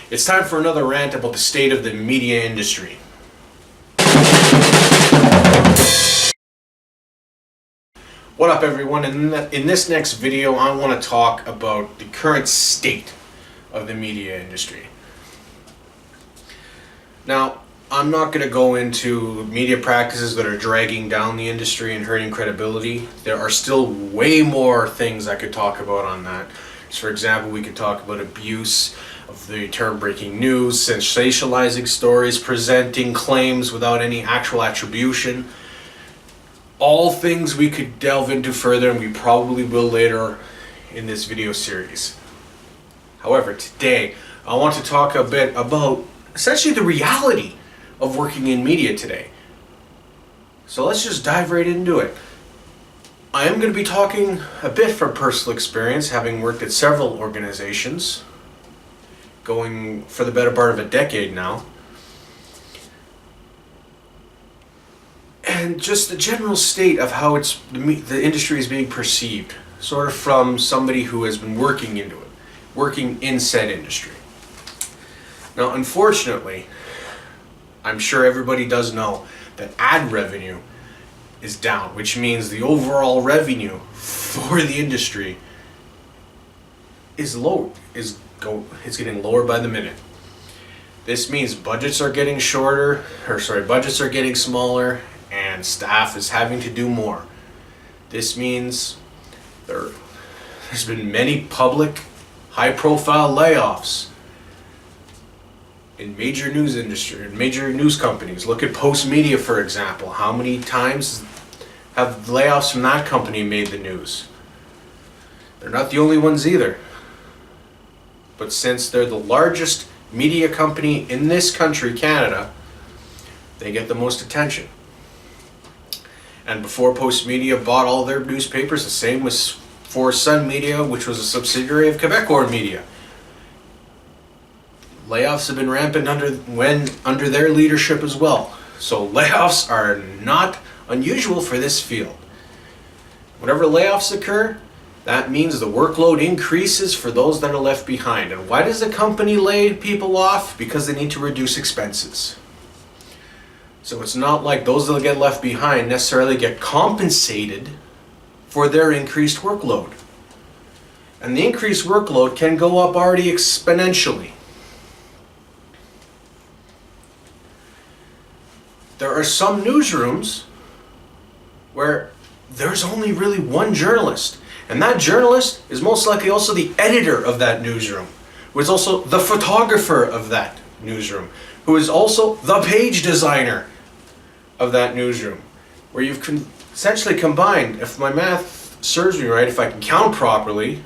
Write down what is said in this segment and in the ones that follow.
It's time for another rant about the state of the media industry. What up, everyone? In this next video, I want to talk about the current state of the media industry. Now, I'm not going to go into media practices that are dragging down the industry and hurting credibility. There are still way more things I could talk about on that. So for example, we could talk about abuse of the term breaking news, sensationalizing stories, presenting claims without any actual attribution. All things we could delve into further, and we probably will later in this video series. However, today I want to talk a bit about essentially the reality of working in media today. So let's just dive right into it. I am going to be talking a bit from personal experience, having worked at several organizations, going for the better part of a decade now. And just the general state of how the industry is being perceived, sort of from somebody who has been working in said industry. Now, unfortunately, I'm sure everybody does know that ad revenue is down, which means the overall revenue for the industry is low. It's getting lower by the minute. This means budgets are getting budgets are getting smaller, and staff is having to do more. This means there's been many public, high-profile layoffs in major news industry, in major news companies. Look at Post Media, for example. How many times have layoffs from that company made the news? They're not the only ones either. But since they're the largest media company in this country, Canada, they get the most attention. And before Post Media bought all their newspapers, the same was for Sun Media, which was a subsidiary of Gord Media. Layoffs have been rampant under their leadership as well. So layoffs are not unusual for this field. Whenever layoffs occur, that means the workload increases for those that are left behind. And why does a company lay people off? Because they need to reduce expenses. So it's not like those that get left behind necessarily get compensated for their increased workload. And the increased workload can go up already exponentially. There are some newsrooms where there's only really one journalist. And that journalist is most likely also the editor of that newsroom, who is also the photographer of that newsroom, who is also the page designer of that newsroom, where you've essentially combined, if my math serves me right, if I can count properly,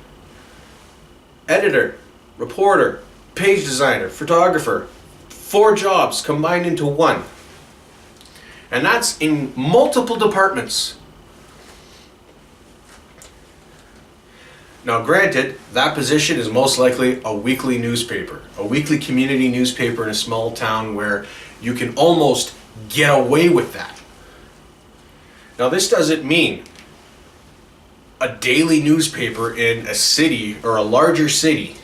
editor, reporter, page designer, photographer, 4 jobs combined into one. And that's in multiple departments. Now granted, that position is most likely a weekly newspaper, a weekly community newspaper in a small town where you can almost get away with that. Now this doesn't mean a daily newspaper in a city or a larger city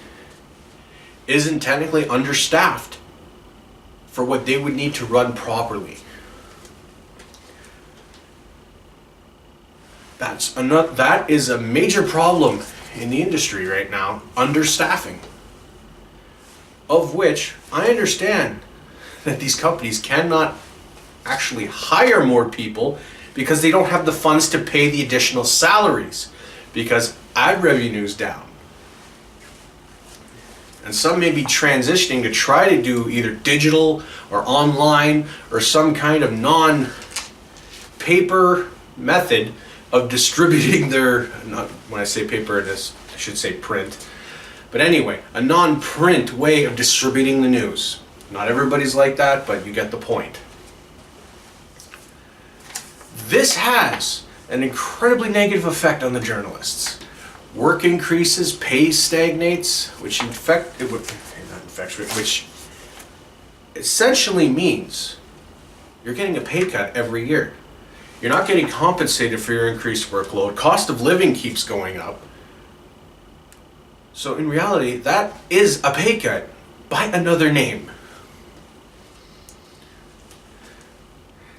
isn't technically understaffed for what they would need to run properly. That is a major problem in the industry right now, understaffing. Of which I understand that these companies cannot actually hire more people because they don't have the funds to pay the additional salaries because ad revenue is down. And some may be transitioning to try to do either digital or online or some kind of non-paper method of distributing when I say paper, I should say print. But anyway, a non-print way of distributing the news. Not everybody's like that, but you get the point. This has an incredibly negative effect on the journalists. Work increases, pay stagnates, which essentially means you're getting a pay cut every year. You're not getting compensated for your increased workload. Cost of living keeps going up. So in reality, that is a pay cut by another name.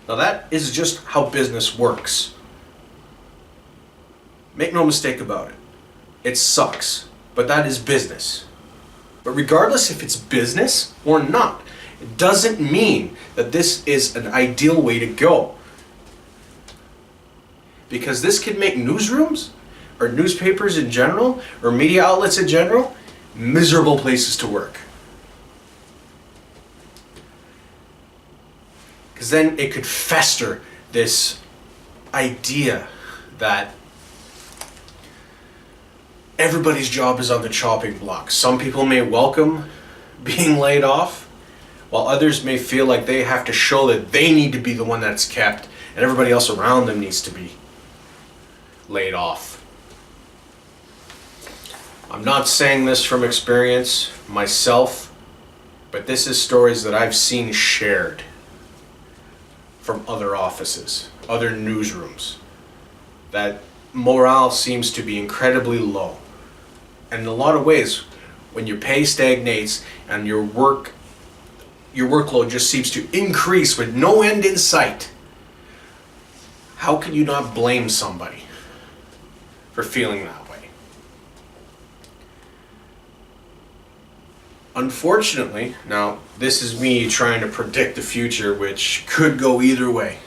Now that is just how business works. Make no mistake about it. It sucks, but that is business. But regardless if it's business or not, it doesn't mean that this is an ideal way to go. Because this can make newsrooms, or newspapers in general, or media outlets in general, miserable places to work. Because then it could fester this idea that everybody's job is on the chopping block. Some people may welcome being laid off, while others may feel like they have to show that they need to be the one that's kept, and everybody else around them needs to be laid off. I'm not saying this from experience myself, but this is stories that I've seen shared from other offices, other newsrooms, that morale seems to be incredibly low. And in a lot of ways, when your pay stagnates and your workload just seems to increase with no end in sight, how can you not blame somebody for feeling that way? Unfortunately, now this is me trying to predict the future, which could go either way.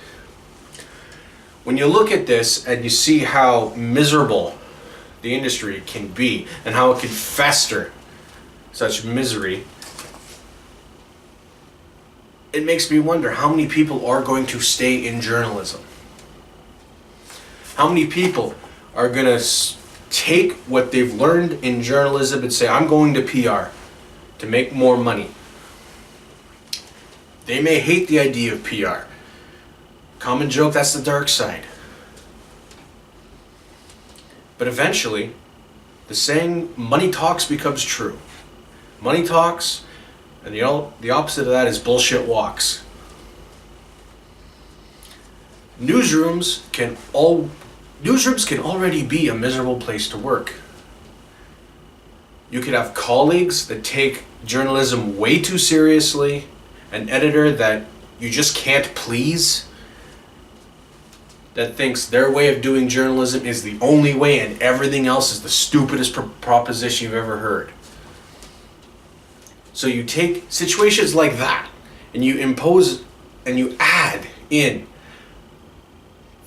When you look at this and you see how miserable the industry can be and how it can fester such misery, it makes me wonder how many people are going to stay in journalism. How many people are going to take what they've learned in journalism and say, I'm going to PR to make more money. They may hate the idea of PR. Common joke, that's the dark side. But eventually, the saying, money talks, becomes true. Money talks, and the opposite of that is bullshit walks. Newsrooms can already be a miserable place to work. You could have colleagues that take journalism way too seriously, an editor that you just can't please, that thinks their way of doing journalism is the only way and everything else is the stupidest proposition you've ever heard. So you take situations like that and you impose and you add in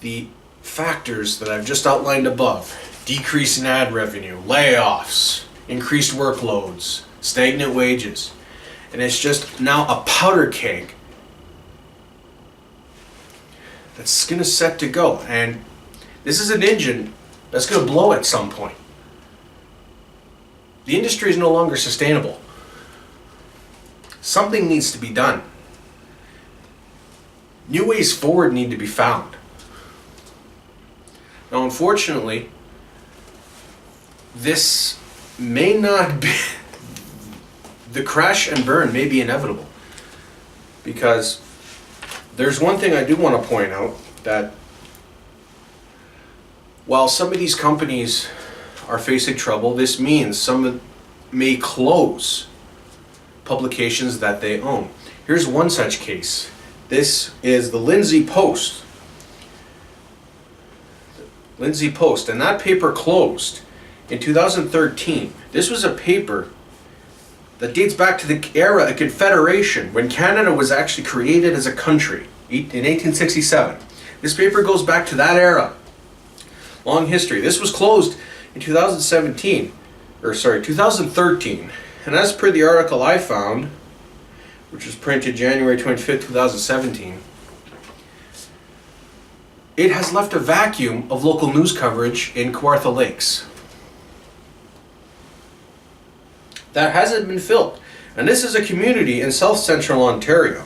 the factors that I've just outlined above: decrease in ad revenue, layoffs, increased workloads, stagnant wages, and it's just now a powder keg that's going to set to go. And this is an engine that's going to blow at some point. The industry is no longer sustainable. Something needs to be done. New ways forward need to be found. Now, unfortunately, this may not be, the crash and burn may be inevitable, because there's one thing I do want to point out, that while some of these companies are facing trouble, this means some may close publications that they own. Here's one such case. This is the Lindsay Post. Lindsay Post, and that paper closed in 2013. This was a paper that dates back to the era of Confederation, when Canada was actually created as a country in 1867. This paper goes back to that era. Long history. This was closed in 2013. And as per the article I found, which was printed January 25th, 2017, it has left a vacuum of local news coverage in Kawartha Lakes that hasn't been filled. And this is a community in South Central Ontario.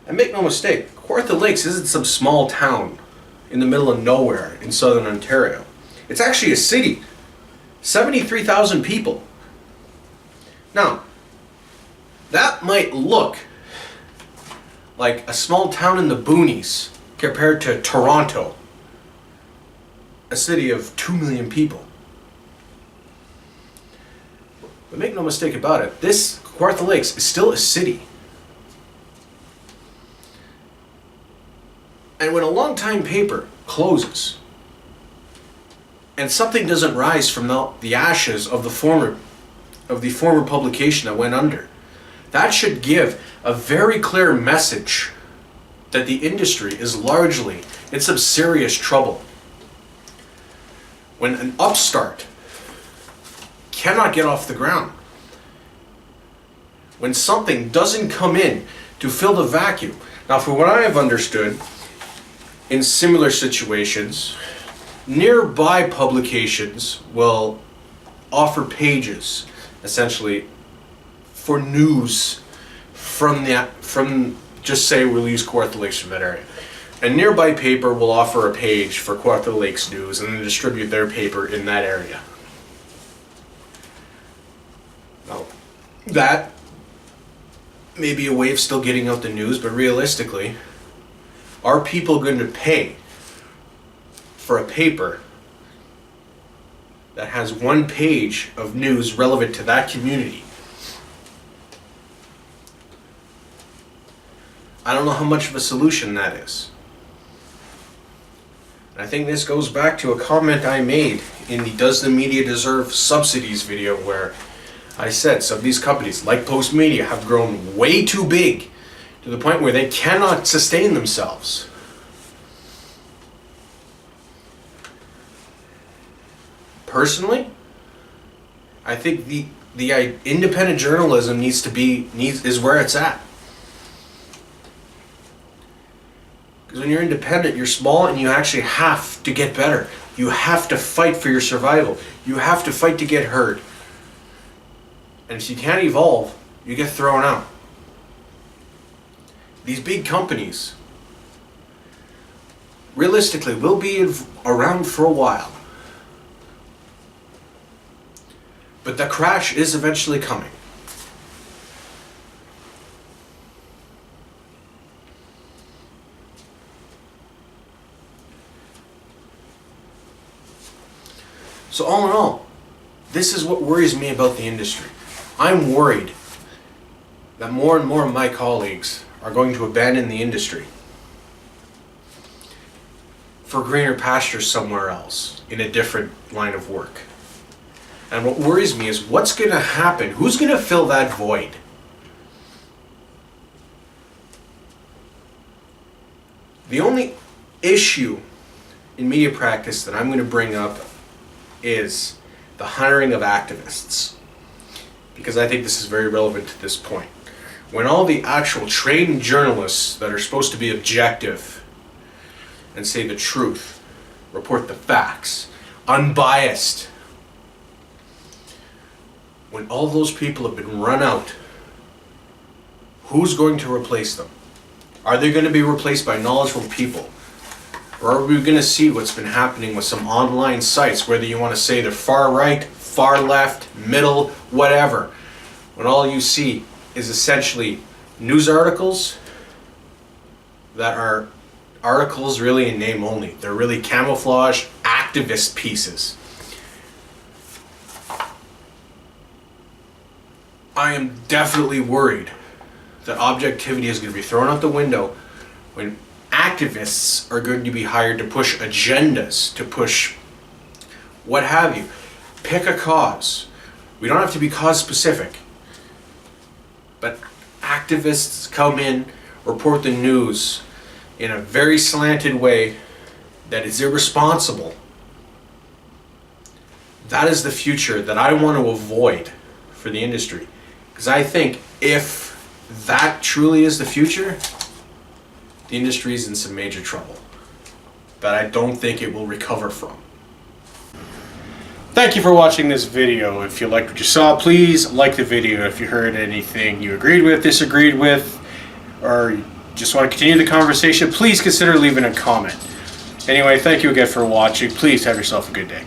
And make no mistake, Kawartha Lakes isn't some small town in the middle of nowhere in Southern Ontario. It's actually a city, 73,000 people. Now, that might look like a small town in the boonies compared to Toronto, a city of 2 million people. But make no mistake about it, this Kawartha Lakes is still a city. And when a long-time paper closes, and something doesn't rise from the ashes of the former publication that went under, that should give a very clear message that the industry is largely in some serious trouble. When an upstart cannot get off the ground, when something doesn't come in to fill the vacuum. Now, for what I have understood, in similar situations, nearby publications will offer pages, essentially, for news from just say we'll use Kawartha Lakes from that area. A nearby paper will offer a page for Kawartha Lakes news and then distribute their paper in that area. Now, that may be a way of still getting out the news, but realistically, are people going to pay for a paper that has one page of news relevant to that community? I don't know how much of a solution that is. And I think this goes back to a comment I made in the Does the Media Deserve Subsidies video, where I said some of these companies, like Post Media, have grown way too big to the point where they cannot sustain themselves. Personally, I think the independent journalism is where it's at. Because when you're independent, you're small and you actually have to get better. You have to fight for your survival. You have to fight to get heard. And if you can't evolve, you get thrown out. These big companies, realistically, will be around for a while. But the crash is eventually coming. So all in all, this is what worries me about the industry. I'm worried that more and more of my colleagues are going to abandon the industry for greener pastures somewhere else in a different line of work. And what worries me is what's going to happen? Who's going to fill that void? The only issue in media practice that I'm going to bring up is the hiring of activists, because I think this is very relevant to this point. When all the actual trained journalists that are supposed to be objective and say the truth, report the facts, unbiased, when all those people have been run out, who's going to replace them? Are they going to be replaced by knowledgeable people? Or are we going to see what's been happening with some online sites, whether you want to say they're far right, far left, middle, whatever, when all you see is essentially news articles that are articles really in name only. They're really camouflage activist pieces. I am definitely worried that objectivity is going to be thrown out the window when activists are going to be hired to push agendas, to push what have you. Pick a cause. We don't have to be cause specific. But activists come in, report the news in a very slanted way that is irresponsible. That is the future that I want to avoid for the industry. Because I think if that truly is the future, the industry is in some major trouble that I don't think it will recover from. Thank you for watching this video. If you liked what you saw, please like the video. If you heard anything you agreed with, disagreed with, or just want to continue the conversation, please consider leaving a comment. Anyway, thank you again for watching. Please have yourself a good day.